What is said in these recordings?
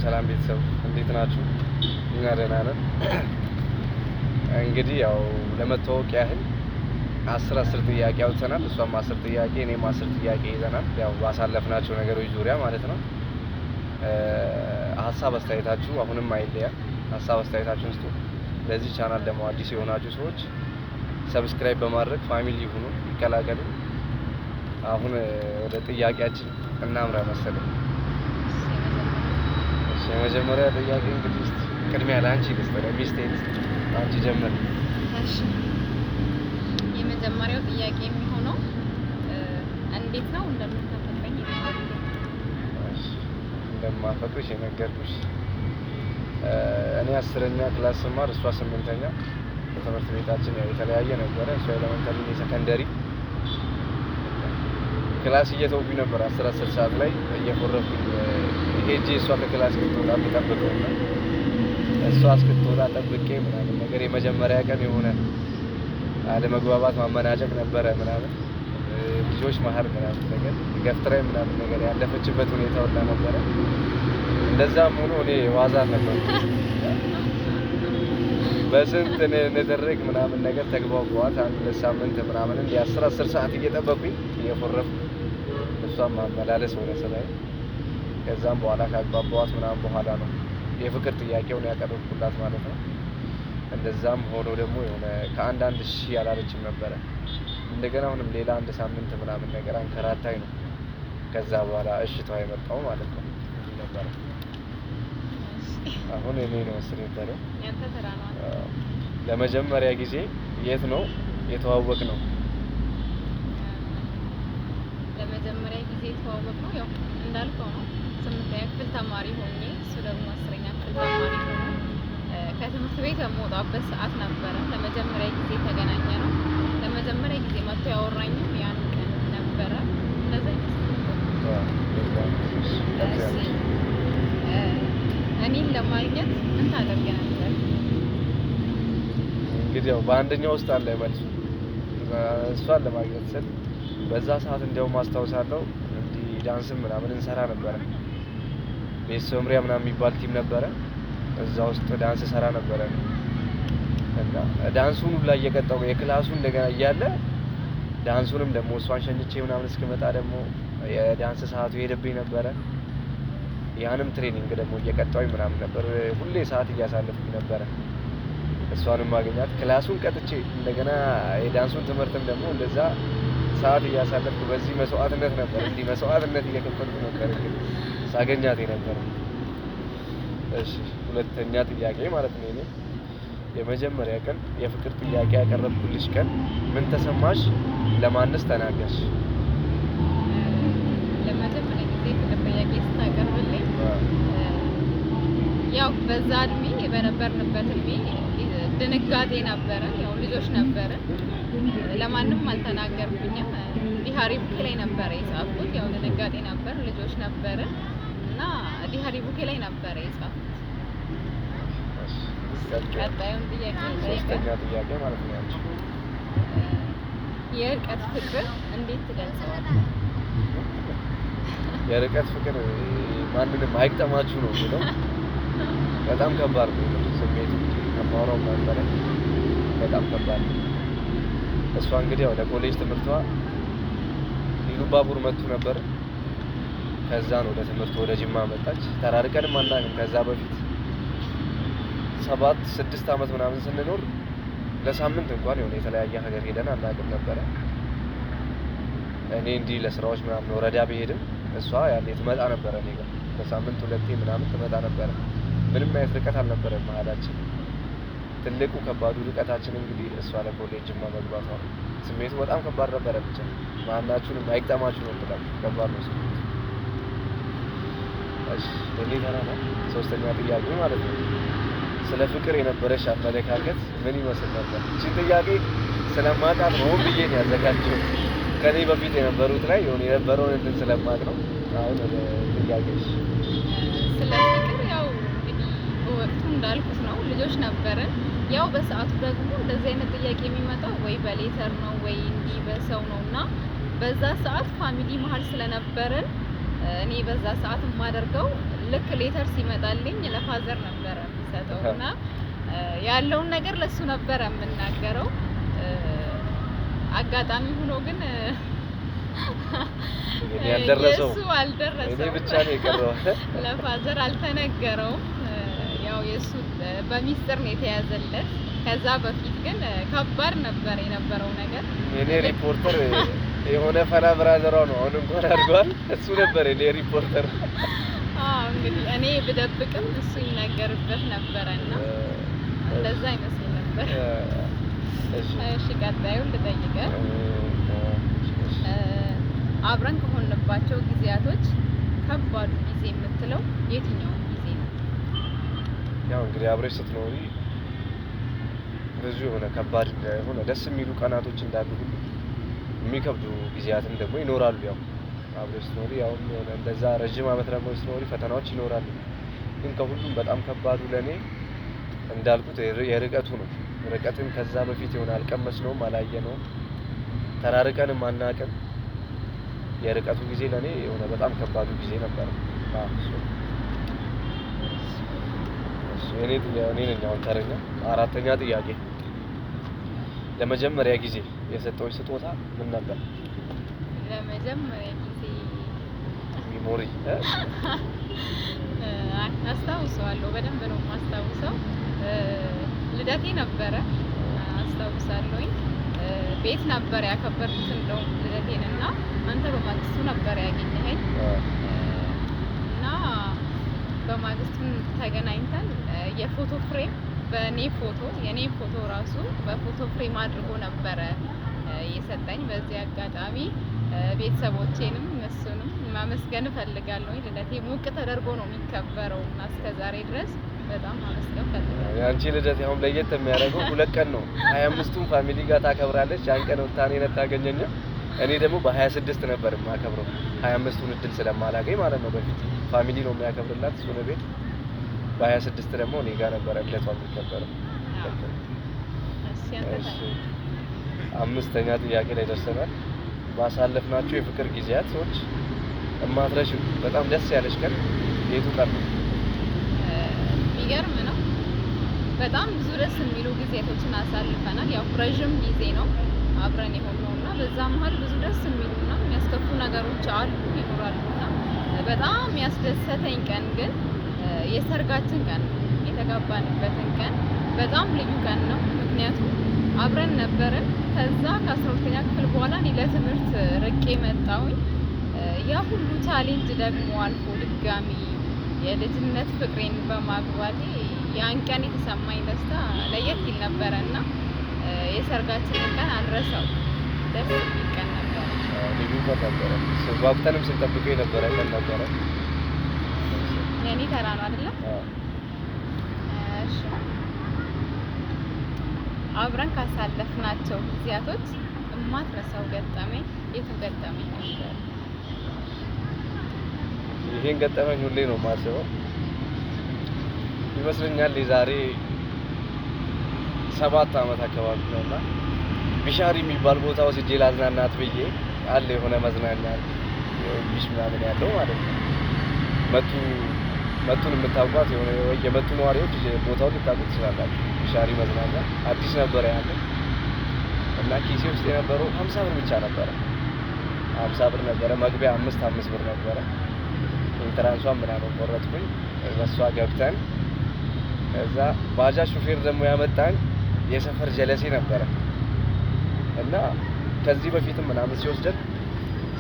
ሰላም ቤተሰብ እንዴት ናችሁ? እኛ ደህና ነን። እንግዲህ ያው ለመተዋወቅ ያህል 10 ጥያቄ አውጥተናል። እሷም 10 ጥያቄ እኔም 10 ጥያቄ ይዘናል። ያው ባሳለፍናቸው ነገሮች ዙሪያ ማለት ነው። ሀሳብ አስተያየታችሁ አሁንም አይለያ። ሀሳብ አስተያየታችሁን ስጡ። ለዚህ ቻናል ደግሞ አዲስ የሆናችሁ ሰዎች ሰብስክራይብ በማድረግ ፋሚሊ ይሁኑ፣ ይቀላቀሉ። አሁን ወደ ጥያቄያችን እናምራ መሰለኝ። የመጀመሪያ ጥያቄ እንግዲህ ቅድሚያ ለአንቺ ልስጥ፣ ሚስቴ ልስጥ። አንቺ ጀምር። እሺ፣ የመጀመሪያው ጥያቄ የሚሆነው እንዴት ነው እንደምታፈቅረኝ? እንደማፈቅርሽ የነገርኩሽ እኔ 10ኛ ክላስ ስማር እሷ 8ኛ። በትምህርት ቤታችን ያው የተለያየ ነበረ። እሷ ኤሌመንተሪ እኔ ሰከንደሪ። ክላስ እየተውኩኝ ነበር 10 ሰዓት ላይ እየፎረፍኩኝ ሄጄ እሷ ከክላስ እስክትወጣ የምጠብቀው እና እሷ እስክትወጣ ጠብቄ ምናምን ነገር የመጀመሪያ ቀን የሆነ አለመግባባት ማመናጨቅ ነበረ ምናምን ልጆች መሀል ምናምን ነገር ገፍትራይ ምናምን ነገር ያለፈችበት ሁኔታ ወጣ ነበረ። እንደዛም ሆኖ እኔ ዋዛ ነበር በስንት ንትርክ ምናምን ነገር ተግባባኋት። አንድ ለሳምንት ምናምን እንደ 10 ሰዓት እየጠበቁኝ እየፎረፍኩ እሷን ማመላለስ ሆነ ስራዬ። ከዛም በኋላ ካግባባኋት ምናምን በኋላ ነው የፍቅር ጥያቄውን ያቀረብኩላት ማለት ነው። እንደዛም ሆኖ ደግሞ የሆነ ከአንድ ሺህ ያላለችም ነበረ። እንደገና አሁንም ሌላ 1 ሳምንት ምናምን ነገር አንከራታይ ነው ከዛ በኋላ እሽታው የመጣው ማለት ነው። እንዲህ ነበረ። አሁን እኔ ነው ስለተረው ያንተ ተራ ነው። ለመጀመሪያ ጊዜ የት ነው የተዋወቅ ነው? ለመጀመሪያ ጊዜ የተዋወቅ ነው ያው እንዳልከው ነው። 8ኛ ክፍል ተማሪ ሆኜ እሱ ደግሞ 10ኛ ክፍል ተማሪ ሆኖ ከትምህርት ቤት የምወጣበት ሰዓት ነበረ ለመጀመሪያ ጊዜ ተገናኘ ነው። ለመጀመሪያ ጊዜ መጥቶ ያወራኝም ያን ቀን ነበረ። እንደዛ እኔን ለማግኘት ምን ታደርግ ነበር? እንግዲህ ያው በአንደኛው ውስጥ አለ መልሱ። እሷን ለማግኘት ስል በዛ ሰዓት እንዲያውም አስታውሳለሁ እንዲህ ዳንስም ምናምን እንሰራ ነበረ። ቤተሰምሪያ ምናምን የሚባል ቲም ነበረ። እዛ ውስጥ ዳንስ ሰራ ነበረ እና ዳንሱን ሁላ እየቀጠው የክላሱ እንደገና እያለ ዳንሱንም ደግሞ እሷን ሸኝቼ ምናምን እስክመጣ ደግሞ የዳንስ ሰዓቱ ሄደብኝ ነበረ። ያንም ትሬኒንግ ደግሞ እየቀጣሁኝ ምናምን ነበር። ሁሌ ሰዓት እያሳለፍኩኝ ነበረ እሷንም ማግኛት። ክላሱን ቀጥቼ እንደገና የዳንሱን ትምህርትም ደግሞ እንደዛ ሰዓት እያሳለፍኩ በዚህ መስዋዕትነት ነበር እንዲህ መስዋዕትነት እየከፈልኩ ነበር እንግዲህ ሳገኛት ነበር። እሺ፣ ሁለተኛ ጥያቄ ማለት ነው። እኔ የመጀመሪያ ቀን የፍቅር ጥያቄ ያቀረብኩልሽ ቀን ምን ተሰማሽ? ለማንስ ተናገርሽ? ለመጀመሪያ ጊዜ ፍቅር ጥያቄ ስታቀርብልኝ ያው በዛ እድሜ በነበርንበት እድሜ ድንጋጤ ነበረ። ያው ልጆች ነበረ። ለማንም አልተናገርኩኝም። ዲሃሪ ቡኬ ላይ ነበረ የጻፍኩት። ያው ድንጋጤ ነበር፣ ልጆች ነበረ እና ዲሃሪ ቡኬ ላይ ነበረ የጻፍኩት። ቀጣዩን ጥያቄ ሶስተኛ ጥያቄ ማለት ነው። አንቺ የርቀት ፍቅር እንዴት ትገልጸዋለህ? የርቀት ፍቅር ማንንም አይቅጠማችሁ ነው የሚለው። በጣም ከባድ ነው ስሜቱ። ከማውራው ነበረ በጣም ከባድ ነው። እሷ እንግዲህ ያው ለኮሌጅ ትምህርቷ ኢሉባቡር መጥቶ ነበር። ከዛ ነው ለትምህርት ወደ ጅማ መጣች። ተራርቀንም አናውቅም። ከዛ በፊት 7-6 አመት ምናምን ስንኖር ለሳምንት እንኳን የሆነ የተለያየ ሀገር ሄደን አናውቅም ነበረ። እኔ እንዲህ ለስራዎች ምናምን ወረዳ ብሄድም እሷ ያኔ ትመጣ ነበረ እኔ ጋር በሳምንት 2 ምናምን ትመጣ ነበረ። ምንም አይነት ርቀት አልነበረም መሀላችን። ትልቁ ከባዱ ርቀታችን እንግዲህ እሷ ለኮሌጅ ጅማ መግባቷ ነው። ስሜቱ በጣም ከባድ ነበረ። ብቻ ማናችሁንም አይቅጠማችሁ ነው የምለው። ከባድ ነው ስሜቱ። እሺ፣ እኔ ተራ ነው። ሶስተኛ ጥያቄ ማለት ነው። ስለ ፍቅር የነበረሽ አመለካከት ምን ይመስል ነበር? እቺ ጥያቄ ስለማውቃት ነው ብዬ ነው ያዘጋጀው። ከኔ በፊት የነበሩት ላይ የነበረውን እንትን ስለማውቅ ነው። አሁን ወደ ጥያቄሽ። ስለ ፍቅር ያው እንግዲህ በወቅቱ እንዳልኩት ነው፣ ልጆች ነበርን። ያው በሰዓቱ ደግሞ እንደዚህ አይነት ጥያቄ የሚመጣው ወይ በሌተር ነው ወይ እንዲህ በሰው ነውና በዛ ሰዓት ፋሚሊ መሀል ስለነበርን እኔ በዛ ሰዓት የማደርገው ልክ ሌተር ሲመጣልኝ ለፋዘር ነበረ የምሰጠውና ያለውን ነገር ለሱ ነበረ የምናገረው። አጋጣሚ ሆኖ ግን ያልደረሰው የሱ አልደረሰው። እኔ ብቻ ነው የቀረው። ለፋዘር አልተነገረውም። ያው የሱ በሚስጥር ነው የተያዘለት። ከዛ በፊት ግን ከባድ ነበር የነበረው ነገር። እኔ ሪፖርተር የሆነ ፈና ብራዘሯ ነው አሁን እንኳን አድርጓል። እሱ ነበር እኔ ሪፖርተር። እንግዲህ እኔ ብደብቅም እሱ ይናገርበት ነበርና እንደዛ ይመስል ነበር። እሺ ቀጣዩን ልጠይቅህ። አብረን ከሆንባቸው ጊዜያቶች ከባዱ ጊዜ የምትለው የትኛው ጊዜ ነው? ያው እንግዲህ አብረሽ ስትኖሪ ብዙ የሆነ ከባድ የሆነ ደስ የሚሉ ቀናቶች እንዳሉ ሁሉ የሚከብዱ ጊዜያትም ደግሞ ይኖራሉ። ያው አብረሽ ስትኖሪ ያው የሆነ እንደዛ ረጅም ዓመት ደግሞ ስትኖሪ ፈተናዎች ይኖራሉ። ግን ከሁሉም በጣም ከባዱ ለኔ እንዳልኩት የርቀቱ ነው። ርቀትን ከዛ በፊት የሆነ አልቀመስነውም፣ አላየነውም፣ ተራርቀንም አናውቅም። የርቀቱ ጊዜ ለኔ የሆነ በጣም ከባዱ ጊዜ ነበር። እኔ ነኝ አሁን ተረኛ። አራተኛ ጥያቄ፣ ለመጀመሪያ ጊዜ የሰጠሁሽ ስጦታ ምን ነበር? ለመጀመሪያ ጊዜ ሚሞሪ አስታውሰዋለሁ፣ በደንብ ነው የማስታውሰው። ልደቴ ነበረ አስታውሳለሁኝ። ቤት ነበር ያከበርኩት እንደውም ልደቴን እና አንተ በማግስቱ ነበር ያገኘኸኝ እና በማግስቱ ተገናኝተን የፎቶ ፍሬም በኔ ፎቶ የኔ ፎቶ ራሱ በፎቶ ፍሬም አድርጎ ነበረ የሰጠኝ። በዚህ አጋጣሚ ቤተሰቦቼንም እሱንም ማመስገን እፈልጋለሁ። ልደቴ ሞቅ ተደርጎ ነው የሚከበረው እና እስከዛሬ ድረስ በጣም ማመስገን እፈልጋለሁ። ያንቺ ልደት ያው ለየት የሚያደርገው 2 ቀን ነው። 25ቱን ፋሚሊ ጋር ታከብራለች። ያን ቀን ወጣኔ ነታገኘኛ። እኔ ደግሞ በ26 ነበር የማከብረው 25ቱን እድል ስለማላገኝ ማለት ነው። በፊት ፋሚሊ ነው የሚያከብርላት እሱ ነው ቤት። በ26 ደግሞ እኔ ጋር ነበር ልደቷ የሚከበረው። እሺ አምስተኛ ጥያቄ ላይ ደርሰናል። ባሳለፍናቸው የፍቅር ጊዜያቶች እማትረሺው በጣም ደስ ያለሽ ቀን የቱ ቀን ነው? የሚገርም ነው። በጣም ብዙ ደስ የሚሉ ጊዜያቶችን አሳልፈናል። ያው ረጅም ጊዜ ነው አብረን የሆነውና በዛ መሀል ብዙ ደስ የሚሉና የሚያስከፉ ነገሮች አሉ ይኖራሉና በጣም ያስደሰተኝ ቀን ግን የሰርጋችን ቀን ነው። የተጋባንበትን ቀን በጣም ልዩ ቀን ነው። ምክንያቱም አብረን ነበርን። ከዛ ከ12ኛ ክፍል በኋላ እኔ ለትምህርት ርቄ መጣሁኝ። ያ ሁሉ ቻሌንጅ ደግሞ አልፎ ድጋሚ የልጅነት ፍቅሬን በማግባቴ ያን ቀን የተሰማኝ ደስታ ለየት ይል ነበረና የሰርጋችንን ቀን አልረሳው። ደስ የሚል ቀን ነበረ። ልዩ ቀን ነበረ። ጓጉተንም ስንጠብቀው የነበረ ቀን ነበረ። የኔ ተራ ነው አይደለ? እሺ አብረን ካሳለፍናቸው ጊዜያቶች እማትረሳው ገጠመኝ የቱ ገጠመኝ ነበር? ይሄን ገጠመኝ ሁሌ ነው የማስበው ይመስለኛል። የዛሬ 7 ዓመት አካባቢ ነውና ቢሻሪ የሚባል ቦታ ወስጄ ላዝናናት ብዬ አለ የሆነ መዝናኛ ቢሽ ምናምን ያለው ማለት ነው። መቱን የምታውቋት የሆነ የመቱ ነዋሪዎች ቦታውን ልታውቁት ትችላላችሁ። ቢሻሪ መዝናኛ አዲስ ነበር ያለ እና ኪሴ ውስጥ የነበረው 50 ብር ብቻ ነበረ። 50 ብር ነበረ። መግቢያ 5 ብር ነበረ። ኢንትራንሷን ምናምን ቆረጥኩኝ። በሷ ገብተን ከዛ ባጃጅ ሹፌር ደግሞ ያመጣን የሰፈር ጀለሴ ነበረ እና ከዚህ በፊትም ምናምን ሲወስደን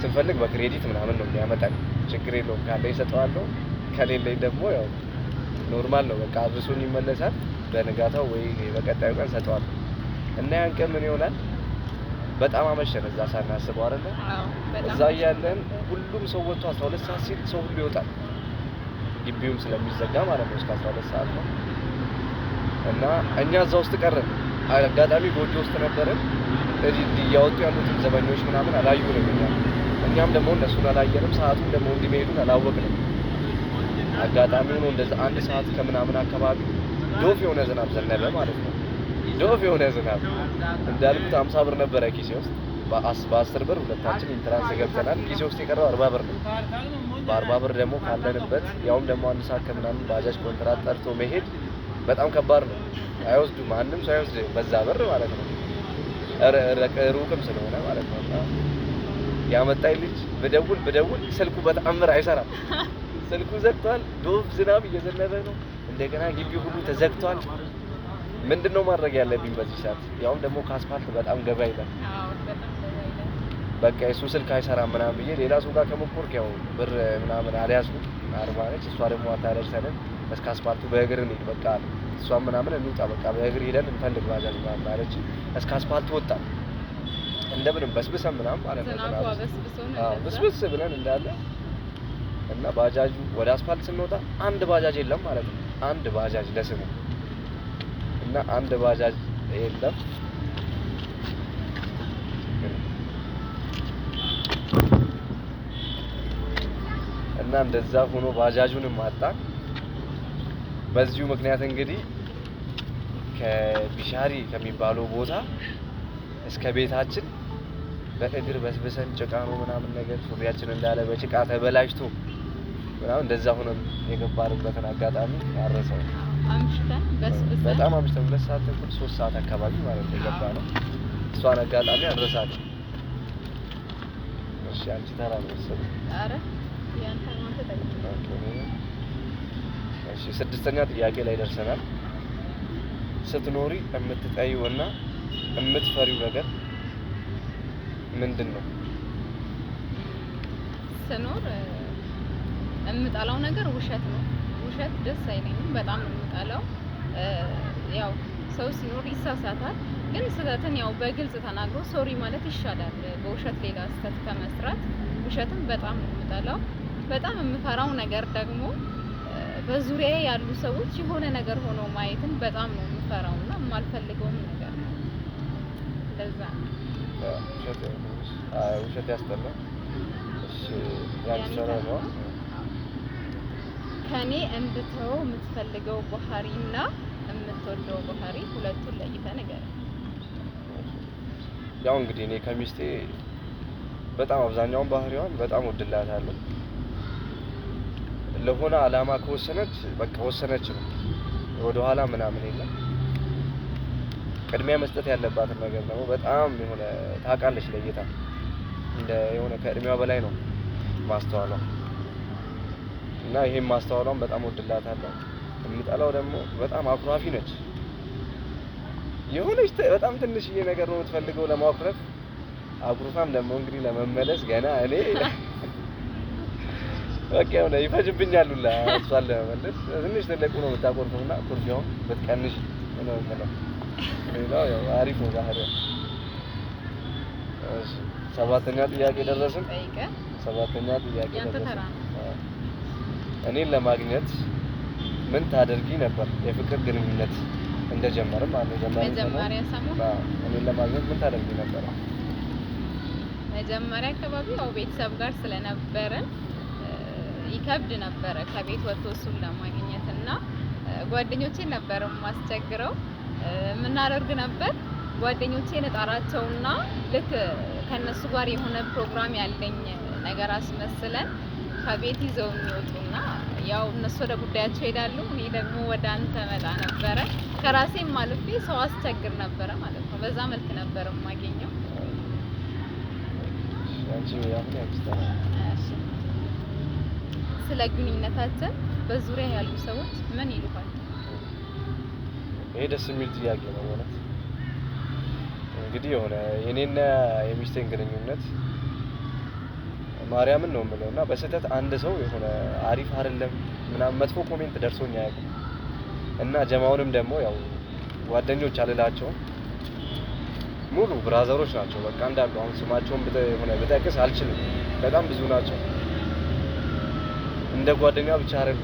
ስንፈልግ በክሬዲት ምናምን ነው የሚያመጣን። ችግር የለውም ካለ ይሰጠዋለሁ፣ ከሌለኝ ደግሞ ያው ኖርማል ነው በቃ አብሶኝ ይመለሳል። በነጋታው ወይ በቀጣዩ ቀን ሰጠዋለሁ እና ያን ቀን ምን ይሆናል በጣም አመሸን። እዛ ሳናስበው አይደለ? እዛ እያለን ሁሉም ሰው ወጥቶ 12 ሰዓት ሲል ሰው ሁሉ ይወጣል። ግቢውም ስለሚዘጋ ማለት ነው እስከ 12 ሰዓት ነው እና እኛ እዛ ውስጥ ቀረን። አጋጣሚ ጎጆ ውስጥ ነበርን። እያወጡ ያሉትን ዘበኞች ምናምን አላዩንም። እኛም ደግሞ እነሱን አላየንም። ሰዓቱን ደግሞ እንዲመሄዱን አላወቅንም። አጋጣሚ ሆኖ እንደዛ 1 ሰዓት ከምናምን አካባቢ ዶፍ የሆነ ዝናብ ዘነበ ማለት ነው። ዶፍ የሆነ ዝናብ እንዳልኩት 50 ብር ነበረ ኪሴ ውስጥ። በ10 ብር ሁለታችን ኢንትራንስ ገብተናል። ኪሴ ውስጥ የቀረው 40 ብር ነው። በ40 ብር ደግሞ ካለንበት ያውም ደግሞ አንድ ሰዓት ከምናምን ባጃጅ ኮንትራት ጠርቶ መሄድ በጣም ከባድ ነው። አይወስዱም፣ ማንም ሰው አይወስድም በዛ ብር ማለት ነው። ሩቅም ስለሆነ ማለት ነው። እና ያመጣኝ ልጅ ብደውል ስልኩ በተአምር አይሰራም። ስልኩ ዘግቷል። ዶፍ ዝናብ እየዘነበ ነው። እንደገና ግቢው ሁሉ ተዘግቷል። ምንድነው ማድረግ ያለብኝ በዚህ ሰዓት? ያውም ደግሞ ከአስፋልት በጣም ገባ ይላል። በቃ እሱ ስልክ አይሰራም ምናምን ብዬ ሌላ ሰው ጋር ከመኮርክ ያው ብር ምናምን አልያዝኩም። 40 ነች እሷ ደግሞ አታደርሰንም። እስከ አስፋልቱ በእግር እንሂድ በቃ እሷ ምናምን እንውጣ በቃ በእግር ሄደን እንፈልግ ባጃጅ ምናምን አለች። እስከ አስፋልቱ ወጣ እንደምንም በስብሰን ምናምን ማለት ነው። በስብስ ብለን እንዳለ እና ባጃጁ ወደ አስፋልት ስንወጣ አንድ ባጃጅ የለም ማለት ነው። አንድ ባጃጅ ለስሙ እና አንድ ባጃጅ የለም። እና እንደዛ ሆኖ ባጃጁንም አጣን። በዚሁ ምክንያት እንግዲህ ከቢሻሪ ከሚባለው ቦታ እስከ ቤታችን በእግር በስብሰን ጭቃ ነው ምናምን ነገር ሱሪያችን እንዳለ በጭቃ ተበላሽቶ ምናምን እንደዛ ሆነን የገባንበትን አጋጣሚ አረሰው። አምሽተን በስብሰን በጣም አምሽተን 2 ሰዓት ተኩል 3 ሰዓት አካባቢ ማለት ነው የገባነው። እሷን አጋጣሚ አረሳት። እሺ አንቺ ተራ ነው መሰለኝ። አረ ያንተ ነው ተጠቅመው። እሺ 6ኛ ጥያቄ ላይ ደርሰናል። ስትኖሪ የምትጠይውና የምትፈሪው ነገር ምንድነው? ስኖር የምጠላው ነገር ውሸት ነው። ውሸት ደስ አይለኝም፣ በጣም ነው የምጠላው። ያው ሰው ሲኖር ይሳሳታል፣ ግን ስህተትን ያው በግልጽ ተናግሮ ሶሪ ማለት ይሻላል በውሸት ሌላ ስህተት ከመስራት። ውሸትን በጣም ነው የምጠላው። በጣም የምፈራው ነገር ደግሞ በዙሪያዬ ያሉ ሰዎች የሆነ ነገር ሆኖ ማየትን በጣም ነው የምፈራውና የማልፈልገውም ነገር ነው። ለዛ ውሸት ያስጠላል። እሺ ያንሰራ ነው ከኔ እንድተው የምትፈልገው ባህሪና የምትወደው ባህሪ ሁለቱን ለይተህ ንገረኝ። ያው እንግዲህ እኔ ከሚስቴ በጣም አብዛኛውን ባህሪዋን በጣም ወድላታለሁ። ለሆነ አላማ ከወሰነች በቃ ወሰነች ነው፣ ወደ ኋላ ምናምን የለም። ቅድሚያ መስጠት ያለባትን ነገር ደግሞ በጣም የሆነ ታውቃለች ለይታ፣ እንደ የሆነ ከእድሜዋ በላይ ነው ማስተዋሏ እና ይሄን ማስተዋሏን በጣም ወድላታለሁ። የምጠላው ደግሞ በጣም አኩራፊ ነች። የሆነች በጣም ትንሽዬ ነገር ነው የምትፈልገው ለማኩረፍ። አኩርፋም ደግሞ እንግዲህ ለመመለስ ገና እኔ በቃ የሆነ ይፈጅብኛል ሁላ እሷን ለመመለስ። ትንሽ ትልቁ ነው የምታቆርፈውና ኩርፊያውን ብትቀንሽ ነው የምለው። ሌላው ያው አሪፍ ነው ባህሪዋ። እሺ 7ኛ ጥያቄ ደረስን። 7ኛ ጥያቄ ደረስን። እኔን ለማግኘት ምን ታደርጊ ነበር? የፍቅር ግንኙነት እንደጀመርም መጀመሪያ ሰሞን እኔን ለማግኘት ምን ታደርጊ ነበር? መጀመሪያ አካባቢ ያው ቤተሰብ ጋር ስለነበረን ይከብድ ነበረ ከቤት ወጥቶ እሱን ለማግኘት እና ጓደኞቼን ነበር ማስቸግረው። የምናደርግ ነበር ጓደኞቼን እጣራቸውና ልክ ከነሱ ጋር የሆነ ፕሮግራም ያለኝ ነገር አስመስለን ከቤት ይዘው የሚወጡና ያው እነሱ ወደ ጉዳያቸው ይሄዳሉ፣ እኔ ደግሞ ወደ አንተ መጣ ነበረ። ከራሴም አልፌ ሰው አስቸግር ነበረ ማለት ነው። በዛ መልክ ነበር የማገኘው። ስለ ግንኙነታችን በዙሪያ ያሉ ሰዎች ምን ይሉሃል? ይሄ ደስ የሚል ጥያቄ ነው ማለት እንግዲህ የሆነ የኔና የሚስቴን ግንኙነት ማርያምን ነው የምለውና በስህተት አንድ ሰው የሆነ አሪፍ አይደለም ምናምን መጥፎ ኮሜንት ደርሶኝ አያውቅም። እና ጀማውንም ደግሞ ያው ጓደኞች አልላቸውም፣ ሙሉ ብራዘሮች ናቸው በቃ እንዳሉ። አሁን ስማቸውን የሆነ ብጠቅስ አልችልም፣ በጣም ብዙ ናቸው። እንደ ጓደኛ ብቻ አይደል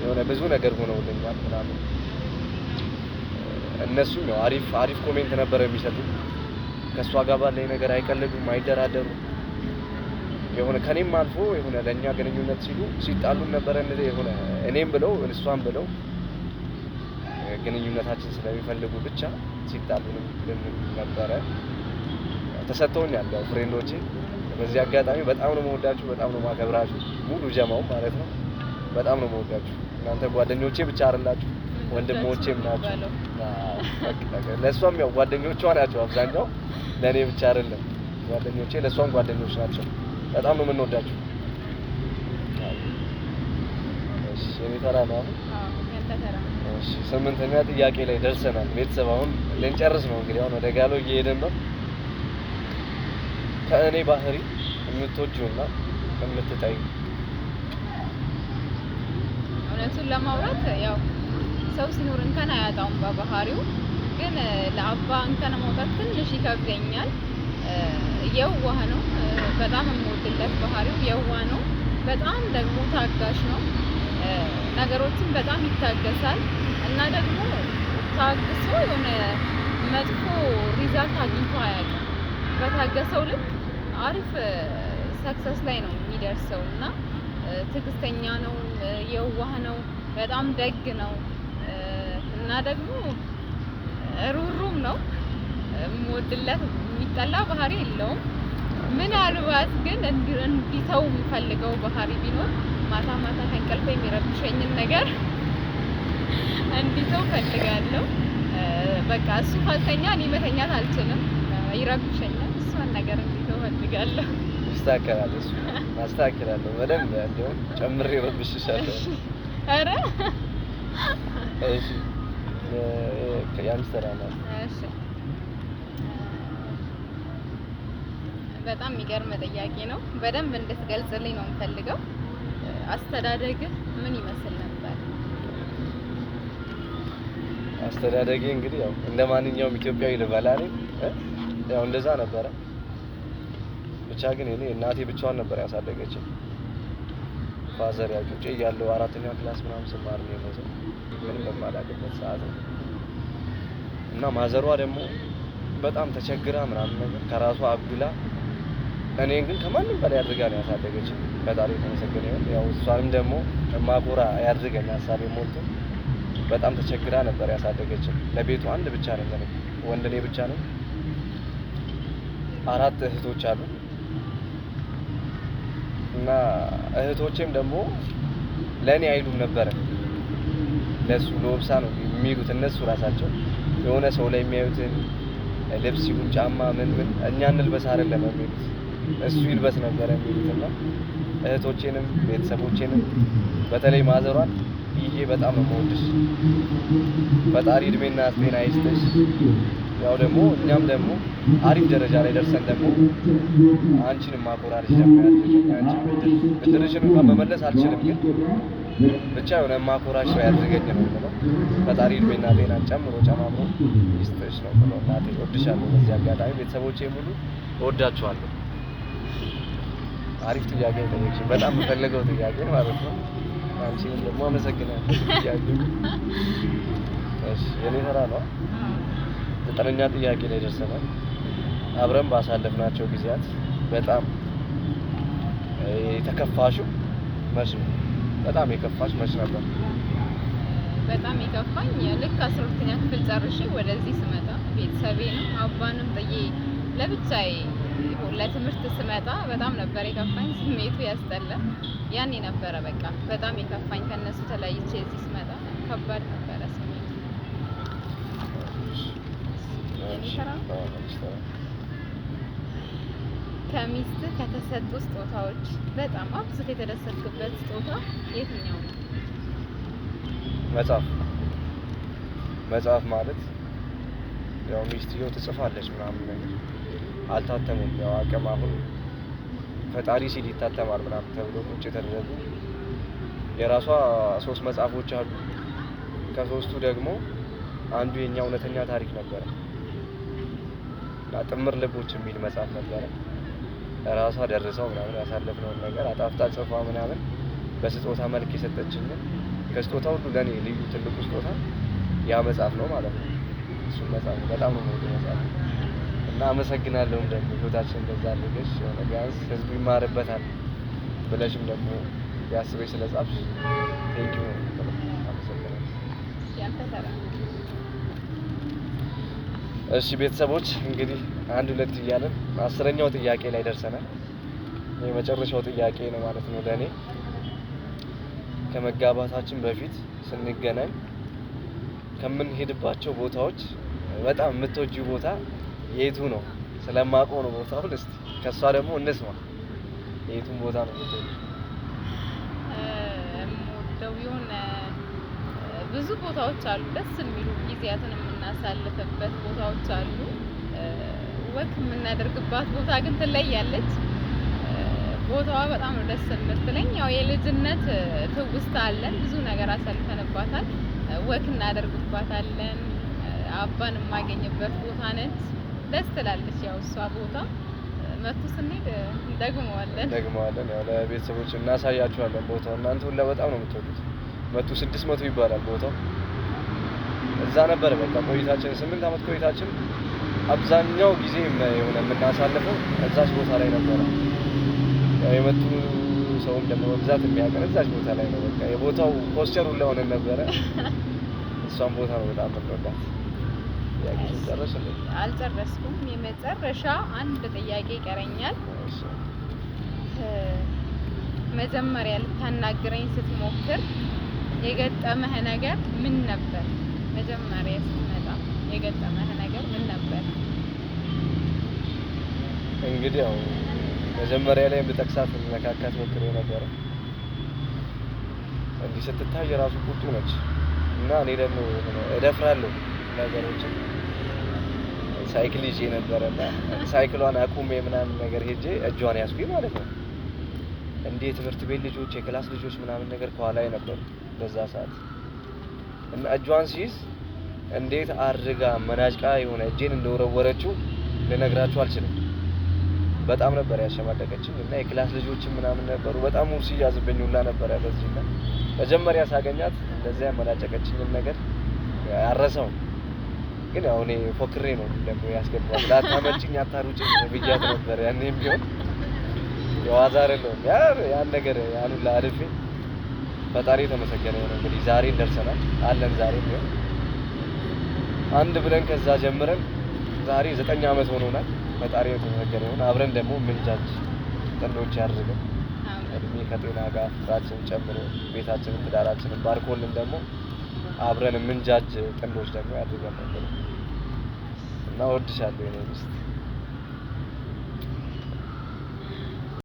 የሆነ ብዙ ነገር ሆነውልኛል ምናምን። እነሱም ያው አሪፍ ኮሜንት ነበር የሚሰጡት። ከሷ ጋር ባለኝ ነገር አይቀልዱም፣ አይደራደሩም። የሆነ ከኔም አልፎ የሆነ ለኛ ግንኙነት ሲሉ ሲጣሉን ነበር የሆነ እኔም ብለው እሷም ብለው ግንኙነታችን ስለሚፈልጉ ብቻ ሲጣሉንም ነበረ። ተሰጥቶኛል ያው ፍሬንዶቼ በዚህ አጋጣሚ በጣም ነው የምወዳችሁ፣ በጣም ነው የማከብራችሁ፣ ሙሉ ጀማው ማለት ነው። በጣም ነው የምወዳችሁ። እናንተ ጓደኞቼ ብቻ አይደላችሁ ወንድሞቼም ናችሁ። ለእሷም ያው ጓደኞቿ ናቸው አብዛኛው፣ ለእኔ ብቻ አይደለም ጓደኞቼ፣ ለእሷም ጓደኞች ናቸው። በጣም ነው የምንወዳችሁ። እሺ የኔ ተራ ነው አሁን። እሺ 8ኛ ጥያቄ ላይ ደርሰናል ቤተሰብ። አሁን ልንጨርስ ነው እንግዲህ፣ አሁን ወደ ጋሎ እየሄድን ነው። ከእኔ ባህሪ የምትወጂውና የምትጠይው? እውነቱን ለማውራት ያው ሰው ሲኖር እንከን አያጣውም በባህሪው፣ ግን ለአባ እንከን መውጣት ትንሽ ይከብደኛል። የዋህ ነው፣ በጣም የምወድለት ባህሪው የዋህ ነው። በጣም ደግሞ ታጋሽ ነው፣ ነገሮችን በጣም ይታገሳል እና ደግሞ ታግሶ የሆነ መጥፎ ሪዛልት አግኝቶ አያውቅም። በታገሰው ልክ አሪፍ ሰክሰስ ላይ ነው የሚደርሰው እና ትዕግስተኛ ነው፣ የዋህ ነው፣ በጣም ደግ ነው እና ደግሞ ሩሩም ነው። የምወድለት የሚጠላ ባህሪ የለውም። ምናልባት ግን እንዲተው የሚፈልገው ባህሪ ቢኖር ማታ ማታ ከእንቅልፍ የሚረብሸኝን ነገር እንዲተው ፈልጋለሁ። በቃ እሱ ካልተኛ እኔ መተኛት አልችልም፣ ይረብሸኛል። እሷን ነገር እንዲተው ፈልጋለሁ። ይስተካከላል። እሱ ማስተካከላለሁ በደንብ እንደውም ጨምሬ ረብሽሻለሁ። አረ እሺ ያንተ ተራ ነው። እሺ በጣም የሚገርም ጥያቄ ነው። በደንብ እንድትገልጽልኝ ነው የምፈልገው። አስተዳደግህ ምን ይመስል ነበር? አስተዳደጌ እንግዲህ ያው እንደ ማንኛውም ኢትዮጵያዊ ልበላ አይደል? ያው እንደዛ ነበረ። ብቻ ግን እኔ እናቴ ብቻዋን ነበር ያሳደገችኝ። ፋዘር ያው ጩጬ እያለሁ 4ኛ ክላስ ምናምን ስማር ነው የሞተው፣ ምንም በማላውቅበት ሰዓት ነው። እና ማዘሯ ደግሞ በጣም ተቸግራ ምናምን ነገር ከራሷ አብዱላ እኔን ግን ከማንም በላይ አድርጋ ነው ያሳደገችኝ። ፈጣሪ የተመሰገነ ይሁን። ያው እሷንም ደግሞ ማኮራ ያድርገኝ ሀሳቤ ሞልቶ በጣም ተቸግራ ነበር ያሳደገችኝ። ለቤቱ አንድ ብቻ ነበር ወንድ እኔ ብቻ ነኝ። 4 እህቶች አሉ እና እህቶቼም ደግሞ ለኔ አይሉም ነበር፣ ለሱ ለወብሳ ነው የሚሉት እነሱ ራሳቸው። የሆነ ሰው ላይ የሚያዩትን ልብስ ይሁን ጫማ ምን እኛ እንልበስ አይደለም የሚሉት፣ እሱ ይልበስ ነበር የሚሉትና እህቶቼንም ቤተሰቦቼንም በተለይ ማዘሯን ይሄ በጣም ነው የምወድሽ፣ ፈጣሪ እድሜና ጤና ይስጥሽ። ያው ደግሞ እኛም ደግሞ አሪፍ ደረጃ ላይ ደርሰን ደግሞ አንቺን ማኮራርሽ ደግሞ ያድርገኝ። አንቺ ብድርሽን እንኳን መመለስ አልችልም፣ ግን ብቻ የሆነ ማኮራሽ ነው ያድርገኝ ነው የምለው። ፈጣሪ እድሜና ጤና ጨምሮ ጨማምሮ ይስጥሽ ነው የምለው። እናቴ እወድሻለሁ። በዚህ አጋጣሚ ቤተሰቦቼ ሙሉ እወዳችኋለሁ። አሪፍ ጥያቄ ጠየቅሽ፣ በጣም የምፈልገው ጥያቄ ማለት ነው። አንቺንም ደግሞ አመሰግናለሁ። ጥያቄ እሺ የኔ ተራ ነው። 9ኛ ጥያቄ ላይ ደርሰናል። አብረን ባሳለፍናቸው ጊዜያት በጣም የተከፋሽው መች ነው? በጣም የከፋሽ መች ነበር? በጣም የከፋኝ ልክ 12ኛ ክፍል ጨርሼ ወደዚህ ስመጣ ቤተሰቤንም አባንም ጥዬ ለብቻዬ ለትምህርት ስመጣ በጣም ነበር የከፋኝ። ስሜቱ ያስጠላ። ያኔ ነበረ በቃ በጣም የከፋኝ። ከነሱ ተለይቼ እዚህ ስመጣ ከባድ ነበረ ስሜቱ። ከሚስት ከተሰጡ ስጦታዎች በጣም አብዝቶ የተደሰትክበት ስጦታ የትኛው ነው? መጽሐፍ ማለት ያው ሚስትየው ትጽፋለች ምናምን ነገር አልታተሙም። ያው አቅም አሁን ፈጣሪ ሲል ይታተማል ምናምን ተብሎ ቁጭ የተደረጉ የራሷ 3 መጽሐፎች አሉ። ከ3ቱ ደግሞ አንዱ የኛ እውነተኛ ታሪክ ነበረ። ጥምር ልቦች የሚል መጽሐፍ ነበረ። ራሷ ደርሰው ምናምን ያሳለፍነውን ነገር አጣፍጣ ጽፋ ምናምን በስጦታ መልክ የሰጠችኝ። ከስጦታ ሁሉ ለኔ ልዩ ትልቁ ስጦታ ያ መጽሐፍ ነው ማለት ነው። እሱ መጽሐፍ በጣም ነው የምወደው መጽሐፍ እና አመሰግናለሁም ደግሞ ህይወታችን እንደዛ አድርገሽ የሆነ ቢያንስ ህዝቡ ይማርበታል ብለሽም ደግሞ ያስበሽ ስለጻፍሽ ቴንኪው አመሰግናለሁ። ያንተ ተራ። እሺ ቤተሰቦች እንግዲህ 1 2 እያለን 10ኛው ጥያቄ ላይ ደርሰናል። የመጨረሻው ጥያቄ ነው ማለት ነው ለኔ። ከመጋባታችን በፊት ስንገናኝ ከምንሄድባቸው ቦታዎች በጣም የምትወጂው ቦታ የቱ ነው? ስለማውቀው ነው ቦታውን። እስቲ ከሷ ደግሞ እንስማ። የቱን ቦታ ነው የምትወጂው? የምወደው የሆነ ብዙ ቦታዎች አሉ፣ ደስ የሚሉ ጊዜያትን የምናሳልፍበት ቦታዎች አሉ። ወክ የምናደርግባት ቦታ ግን ትለያለች። ቦታዋ በጣም ነው ደስ የምትለኝ። ያው የልጅነት ትውስታ አለን፣ ብዙ ነገር አሳልፈንባታል። ወክ እናደርግባታለን። አባን የማገኝበት ቦታ ነች። ደስ ትላለች። ያው እሷ ቦታ መቱ ስንሄድ እንደግመዋለን። ያው ለቤተሰቦች እናሳያችኋለን ቦታው። እናንተ ሁላ በጣም ነው የምትወዱት። መቱ 600 ይባላል ቦታው። እዛ ነበር በቃ ቆይታችን፣ 8 አመት ቆይታችን አብዛኛው ጊዜ የሆነ የምናሳልፈው እዛች ቦታ ላይ ነበር። ያው የመቱ ሰውም ደግሞ በብዛት የሚያውቀን እዛች ቦታ ላይ ነው። በቃ የቦታው ፖስቸር ሁላ ሆነን ነበረ። እሷን ቦታ ነው በጣም የምንወዳት። ጥያቄሽን ጨረስሽ? አልጨረስኩም። የመጨረሻ አንድ ጥያቄ ይቀረኛል። መጀመሪያ ልታናግረኝ ስትሞክር የገጠመህ ነገር ምን ነበር? መጀመሪያ ስትመጣ የገጠመህ ነገር ምን ነበር? እንግዲህ ያው መጀመሪያ ላይ እንድጠቅሳት መካከት ሞክሬ ነበረ። እንዲህ ስትታይ ራሱ ቁጡ ነች እና እኔ ደግሞ እደፍራለሁ ነገሮችን። ሳይክል ይዤ ነበረና ሳይክሏን አቁሜ ምናምን ነገር ሄጄ እጇን ያዝኩኝ ማለት ነው። እንዴ ትምህርት ቤት ልጆች፣ የክላስ ልጆች ምናምን ነገር ከኋላዬ ነበሩ በዛ ሰዓት እና እጇን ሲይዝ እንዴት አድርጋ መናጭቃ የሆነ እጄን እንደወረወረችው ልነግራችሁ አልችልም። በጣም ነበር ያሸማቀቀችኝ እና የክላስ ልጆችም ምናምን ነበሩ። በጣም ሙርሲ ያዝብኝ ሁላ ነበር ያለዚህና መጀመሪያ ሳገኛት እንደዚያ ያመናጨቀችኝን ነገር አረሳው። ግን ያው እኔ ፎክሬ ነው ደግሞ ያስገባው። ላታመጭኝ አታሩጭኝ ብያት ነበር ያኔም ቢሆን የዋዛ አይደለም። ያን ነገር ያን ሁላ አልፌ ፈጣሪ የተመሰገነ ነው። እንግዲህ ዛሬ ደርሰናል አለን። ዛሬ ቢሆን አንድ ብለን ከዛ ጀምረን ዛሬ 9 አመት ሆኖናል። ፈጣሪ የተመሰገነ ነው። አብረን ደግሞ ምንጃጅ ጥንዶች ያድርገን። እድሜ ከጤና ጋር ፍቅራችን ጨምሮ ቤታችንን ትዳራችንን ባርኮልን ደግሞ አብረን ምንጃጅ ጥንዶች ደግሞ ያድርገን ነበር እና ወድሻለሁ የኔ ሚስት።